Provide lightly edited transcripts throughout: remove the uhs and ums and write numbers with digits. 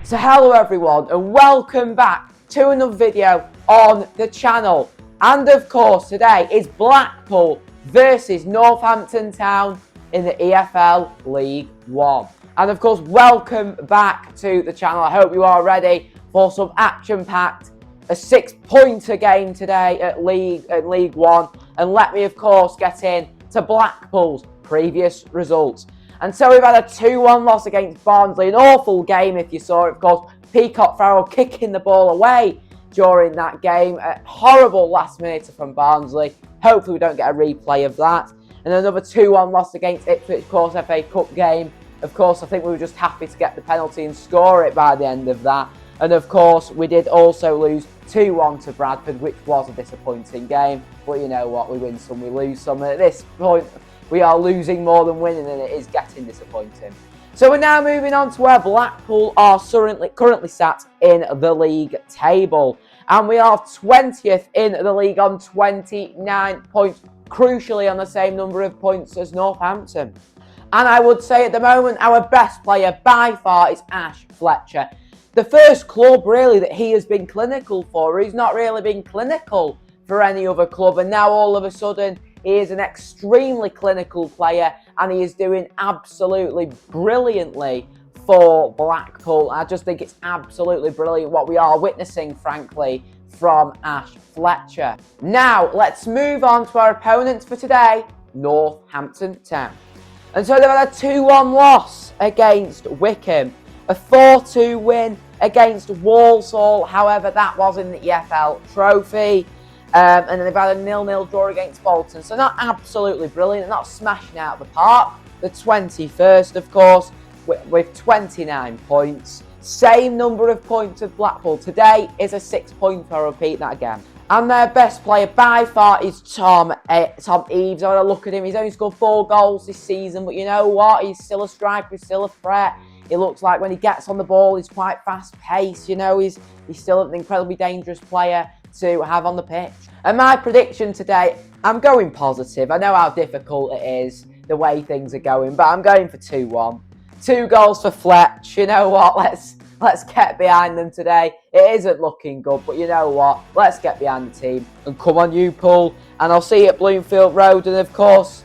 So hello everyone and welcome back to another video on the channel. And of course today is Blackpool versus Northampton Town in the EFL League One. And of course welcome back to the channel. I hope you are ready for some action-packed, a 6-pointer game today at League One. And let me of course get in to Blackpool's previous results. And so we've had a 2-1 loss against Barnsley, an awful game if you saw it, of course. Peacock Farrell kicking the ball away during that game. A horrible last minute from Barnsley. Hopefully we don't get a replay of that. And another 2-1 loss against Ipswich, of course, FA Cup game. Of course, I think we were just happy to get the penalty and score it by the end of that. And of course, we did also lose 2-1 to Bradford, which was a disappointing game. But you know what, we win some, we lose some. And at this point, we are losing more than winning, and it is getting disappointing. So we're now moving on to where Blackpool are currently sat in the league table. And we are 20th in the league on 29 points, crucially on the same number of points as Northampton. And I would say at the moment, our best player by far is Ash Fletcher. The first club really that he has been clinical for. He's not really been clinical for any other club, and now all of a sudden he is an extremely clinical player and he is doing absolutely brilliantly for Blackpool. I just think it's absolutely brilliant what we are witnessing, frankly, from Ash Fletcher. Now, let's move on to our opponents for today, Northampton Town. And so they've had a 2-1 loss against Wycombe, a 4-2 win against Walsall, however that was in the EFL Trophy. And then they've had a 0-0 draw against Bolton. So not absolutely brilliant, not smashing out of the park. The 21st, of course, with 29 points. Same number of points as Blackpool. Today is a 6-pointer, I'll repeat that again. And their best player by far is Tom Eaves. I had a look at him. He's only scored 4 goals this season. But you know what? He's still a striker. He's still a threat. He looks like when he gets on the ball, he's quite fast-paced. You know, he's still an incredibly dangerous player to have on the pitch. And my prediction today, I'm going positive. I know how difficult it is, the way things are going, but I'm going for 2-1. 2 goals for Fletch. You know what? Let's get behind them today. It isn't looking good, but you know what? Let's get behind the team. And come on, you Pool. And I'll see you at Bloomfield Road. And of course,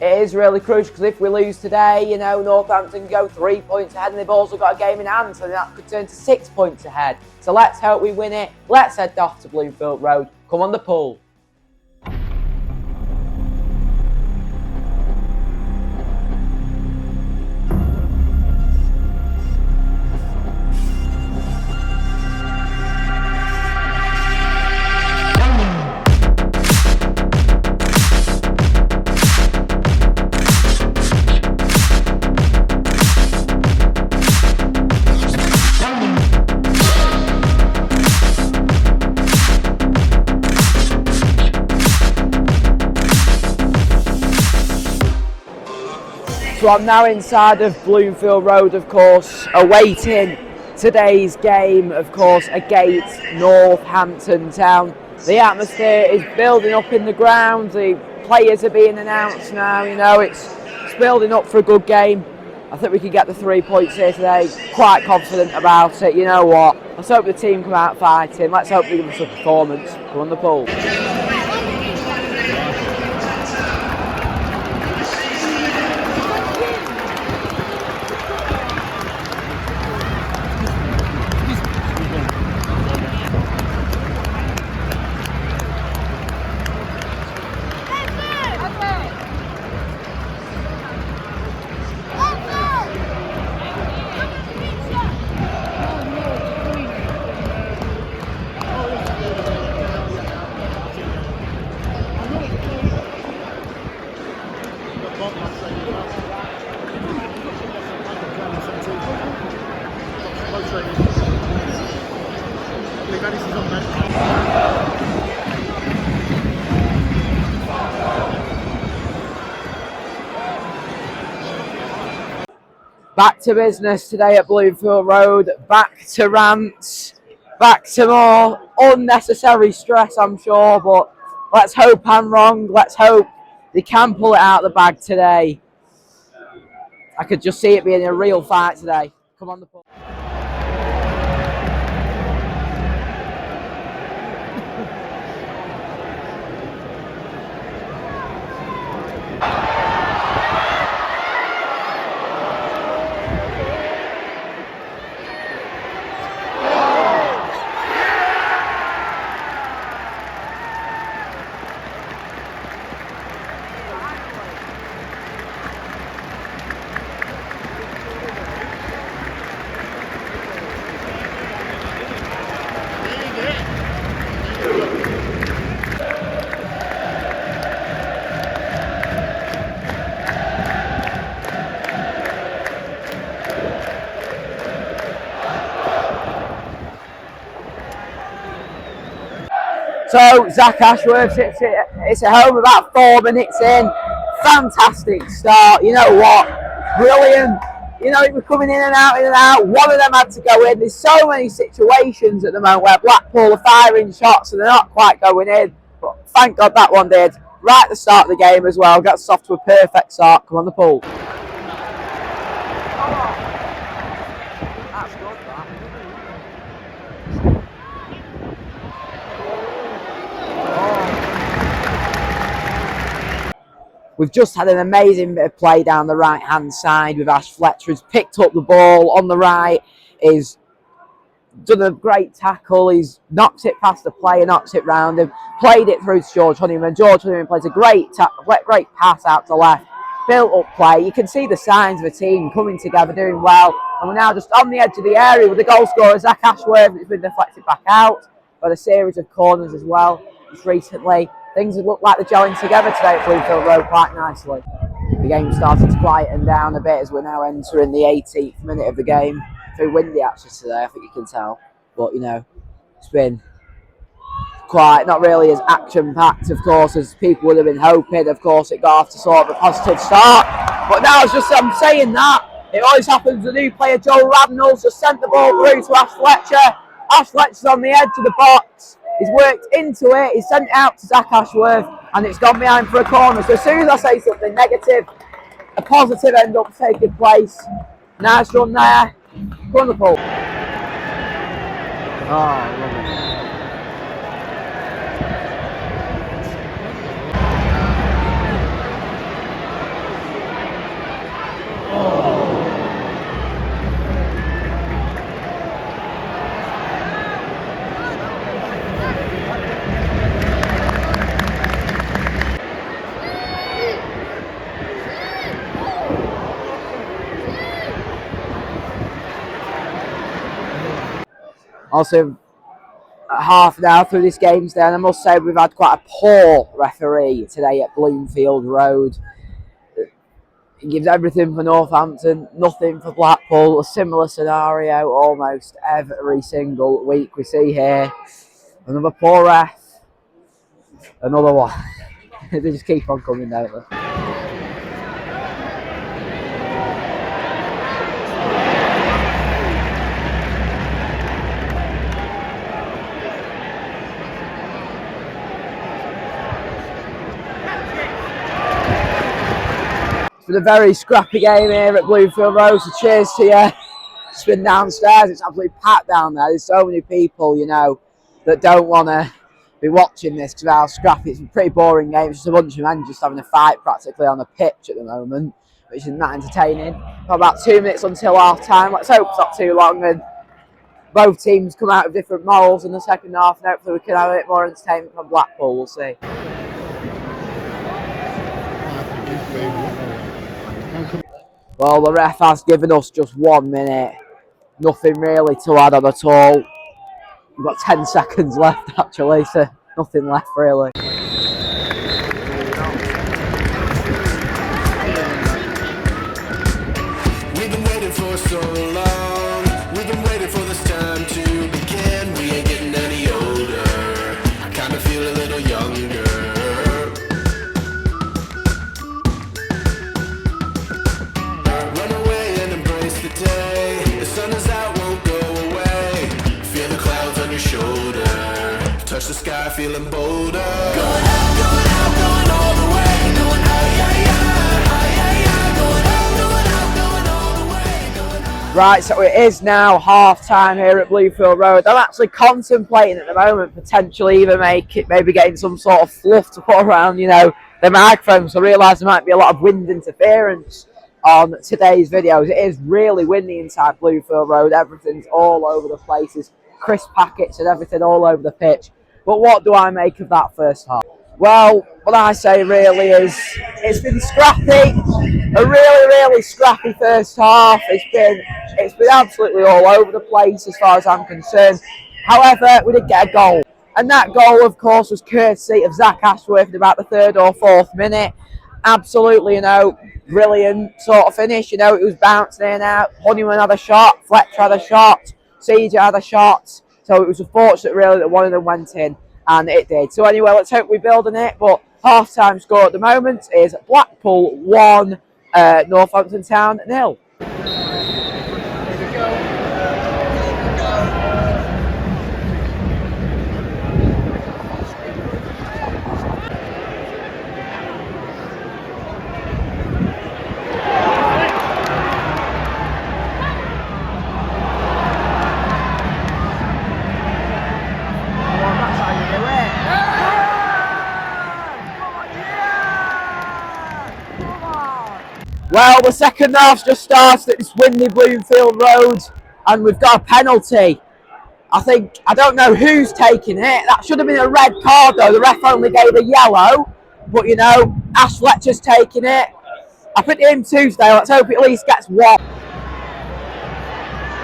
it is really crucial because if we lose today, you know, Northampton can go 3 points ahead and they've also got a game in hand, so that could turn to 6 points ahead. So let's hope we win it. Let's head off to Bloomfield Road. Come on, the Pool. So I'm now inside of Bloomfield Road, of course, awaiting today's game, of course, against Northampton Town. The atmosphere is building up in the ground. The players are being announced now. You know, it's building up for a good game. I think we can get the 3 points here today. Quite confident about it. You know what? Let's hope the team come out fighting. Let's hope they give us a performance. Come on, the Pool. Back to business today at Bloomfield Road, back to rants, back to more unnecessary stress, I'm sure, but let's hope I'm wrong. Let's hope they can pull it out of the bag today. I could just see it being a real fight today. Come on, the ball. So Zach Ashworth it's at home about 4 minutes in. Fantastic start. You know what? Brilliant. You know, it was coming in and out, in and out. One of them had to go in. There's so many situations at the moment where Blackpool are firing shots and they're not quite going in. But thank God that one did. Right at the start of the game as well. Got us off to a perfect start. Come on, the Pool. That's good, that. We've just had an amazing bit of play down the right-hand side with Ash Fletcher. He's picked up the ball on the right. He's done a great tackle. He's knocked it past the player, knocks it round him, played it through to George Honeyman. George Honeyman plays a great pass out to left, built up play. You can see the signs of a team coming together, doing well. And we're now just on the edge of the area with the goal scorer, Zach Ashworth. It's been deflected back out. Got a series of corners as well just recently. Things look like they're gelling together today at Bloomfield Road quite nicely. The game started to quieten down a bit as we're now entering the 18th minute of the game. Very windy actually today, I think you can tell. But, you know, it's been quite, not really as action-packed, of course, as people would have been hoping. Of course, it got off to sort of a positive start. But now, I'm saying that, it always happens. The new player, Joe Radnall's just sent the ball through to Ash Fletcher. Ash Fletcher's on the edge of the box. He's worked into it. He's sent it out to Zach Ashworth, and it's gone behind for a corner. So as soon as I say something negative, a positive end up taking place. Nice run there. Go on, the Pool. Oh, lovely. Also, half an hour through this game today, and I must say we've had quite a poor referee today at Bloomfield Road. He gives everything for Northampton, nothing for Blackpool. A similar scenario almost every single week we see here. Another poor ref, another one. They just keep on coming, don't they? It's been a very scrappy game here at Bloomfield Road, so cheers to you. It's been downstairs, it's absolutely packed down there. There's so many people, you know, that don't want to be watching this because of how scrappy. It's a pretty boring game. It's just a bunch of men just having a fight practically on the pitch at the moment, which isn't that entertaining. Got about 2 minutes until half time. Let's hope it's not too long and both teams come out of different morals in the second half, and hopefully we can have a bit more entertainment from Blackpool. We'll see. Well, the ref has given us just 1 minute. Nothing really to add on at all. We've got 10 seconds left actually, so nothing left really. We've been waiting for so long. We've been waiting for this time to begin. We ain't getting any older. I kind of feel a little younger. Run away and embrace the day. The sun is out, won't go away. Feel the clouds on your shoulder. Touch the sky, feeling bolder. Going out, going all the way. Going out, going all the way. Right, so it is now half time here at Bloomfield Road. I'm actually contemplating at the moment potentially even maybe getting some sort of fluff to put around, you know, the microphones. I realise there might be a lot of wind interference on today's videos. It is really windy inside Bloomfield Road. Everything's all over the place. There's crisp packets and everything all over the pitch. But what do I make of that first half? Well, what I say really is it's been scrappy, a really scrappy first half. It's been absolutely all over the place as far as I'm concerned. However, we did get a goal, and that goal, of course, was courtesy of Zach Ashworth in about the 3rd or 4th minute. Absolutely, you know, brilliant sort of finish. You know, it was bouncing in and out. Honeyman had a shot, Fletcher had a shot, CJ had a shot. So it was unfortunate, really, that one of them went in. and it did. So anyway, let's hope we build on it. But half-time score at the moment is Blackpool 1, Northampton Town 0. Well, the second half's just started at this windy Bloomfield Road, and we've got a penalty. I don't know who's taking it. That should have been a red card though. The ref only gave a yellow. But you know, Ash Fletcher's taking it. I put it in Tuesday. Let's hope it at least gets one.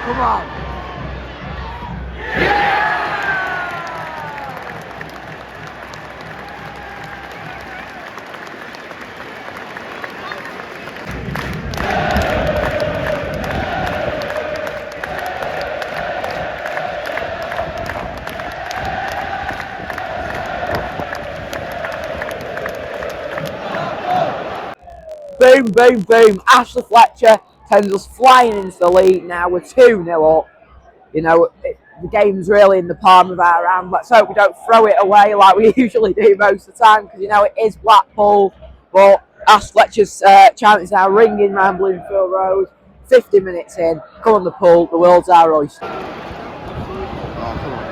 Come on. Boom, boom, boom. Ashley Fletcher sends us flying into the lead now. We're 2-0 up. You know, the game's really in the palm of our hand. Let's hope we don't throw it away like we usually do most of the time, because, you know, it is Blackpool. But Ash Fletcher's chant is now ringing round Bloomfield Road. 50 minutes in. Come on the pool. The world's our oyster. Oh, come on.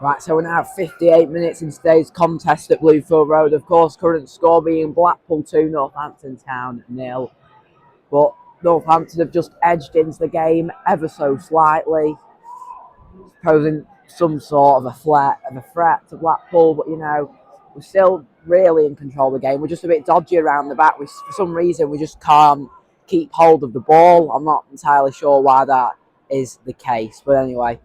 Right, so we're now 58 minutes in today's contest at Bloomfield Road. Of course, current score being Blackpool 2, Northampton Town 0. But Northampton have just edged into the game ever so slightly, posing some sort of a threat to Blackpool. But, you know, we're still really in control of the game. We're just a bit dodgy around the back. For some reason, we just can't keep hold of the ball. I'm not entirely sure why that is the case. But anyway,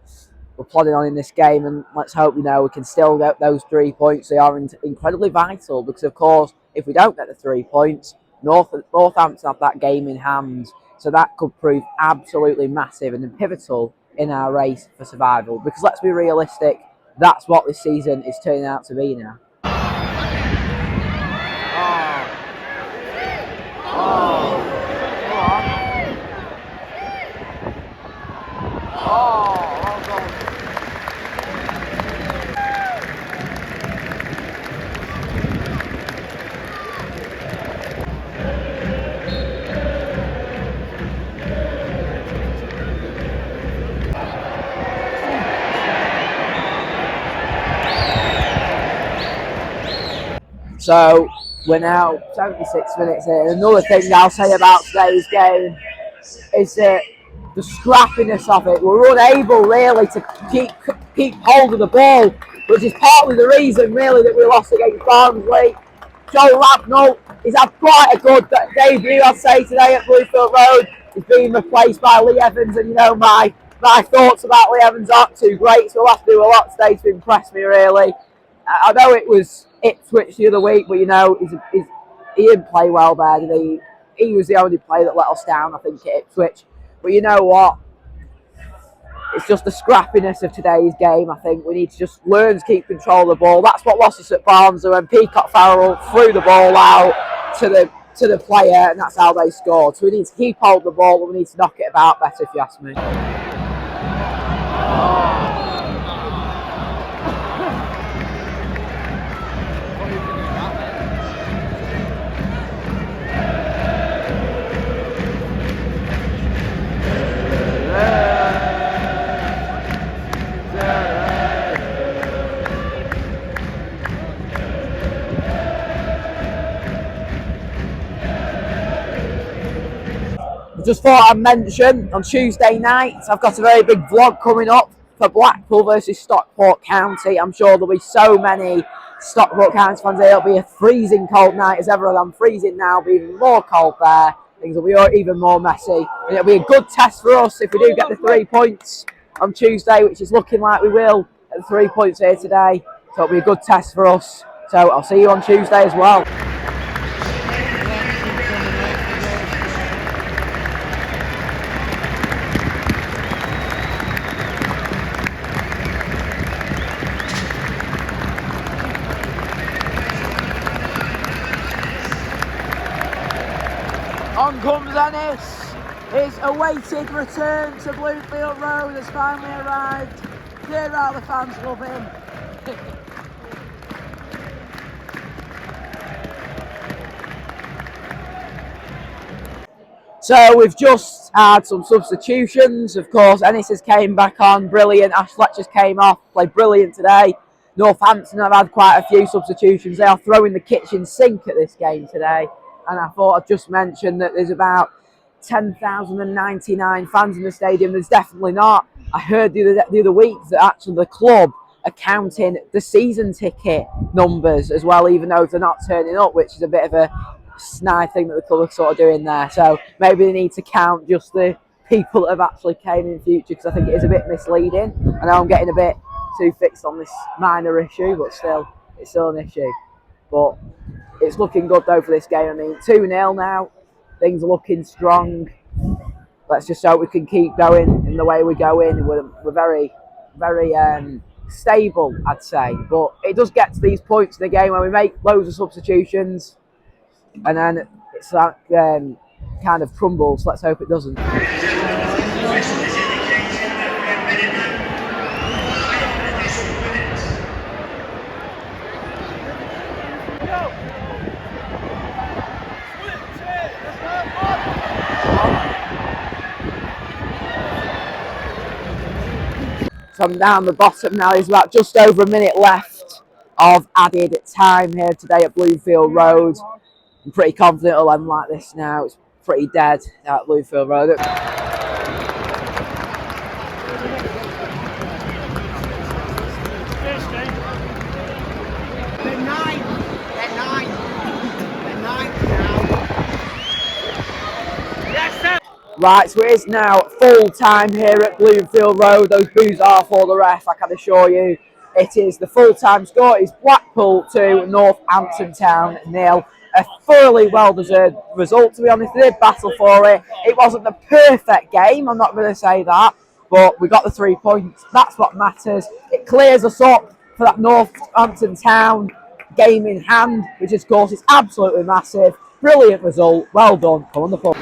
we're plodding on in this game, and let's hope, you know, we can still get those 3 points. They are incredibly vital because, of course, if we don't get the 3 points, Northampton have that game in hand. So that could prove absolutely massive and pivotal in our race for survival. Because let's be realistic, that's what this season is turning out to be now. So we're now 76 minutes in. Another thing I'll say about today's game is that the scrappiness of it. We're unable really to keep hold of the ball, which is partly the reason really that we lost against Barnsley. Joe Labnell, he's had quite a good debut, I'd say, today at Bluefield Road. He's been replaced by Lee Evans, and you know my thoughts about Lee Evans aren't too great, so we'll have to do a lot today to impress me really. I know it was Ipswich the other week, but you know he didn't play well there, did he? He was the only player that let us down, I think, at Ipswich. But you know what? It's just the scrappiness of today's game. I think we need to just learn to keep control of the ball. That's what lost us at Barnsley when Peacock Farrell threw the ball out to the player, and that's how they scored. So we need to keep hold of the ball, but we need to knock it about better, if you ask me. Just thought I'd mention, on Tuesday night, I've got a very big vlog coming up for Blackpool versus Stockport County. I'm sure there'll be so many Stockport County fans there. It'll be a freezing cold night as ever. I'm freezing now, it'll be even more cold there. Things will be even more messy. And it'll be a good test for us if we do get the 3 points on Tuesday, which is looking like we will. 3 points here today, so it'll be a good test for us. So I'll see you on Tuesday as well. On comes Ennis. His awaited return to Bluefield Road has finally arrived. Dear how the fans love him. So we've just had some substitutions. Of course, Ennis has came back on, brilliant. Ash Fletcher's came off, played brilliant today. Northampton have had quite a few substitutions. They are throwing the kitchen sink at this game today. And I thought I'd just mention that there's about 10,099 fans in the stadium. There's definitely not. I heard the other week that actually the club are counting the season ticket numbers as well, even though they're not turning up, which is a bit of a snide thing that the club are sort of doing there. So maybe they need to count just the people that have actually came in future, because I think it is a bit misleading. I know I'm getting a bit too fixed on this minor issue, but still, it's still an issue. But it's looking good though for this game. I mean, 2-0 now. Things are looking strong. Let's just hope we can keep going in the way we're going. We're very, very stable, I'd say. But it does get to these points in the game where we make loads of substitutions, and then it's like kind of crumbles. Let's hope it doesn't. From down the bottom now, there's about just over a minute left of added time here today at Bluefield Road. I'm pretty confident it'll end like this now. It's pretty dead at Bluefield Road. Right, so it is now full time here at Bloomfield Road. Those boos are for the ref, I can assure you. It is the full time score. It's Blackpool 2, Northampton Town 0. A thoroughly well deserved result, to be honest. They did battle for it. It wasn't the perfect game, I'm not going to say that, but we got the 3 points. That's what matters. It clears us up for that Northampton Town game in hand, which of course is absolutely massive. Brilliant result. Well done. Come on the pub.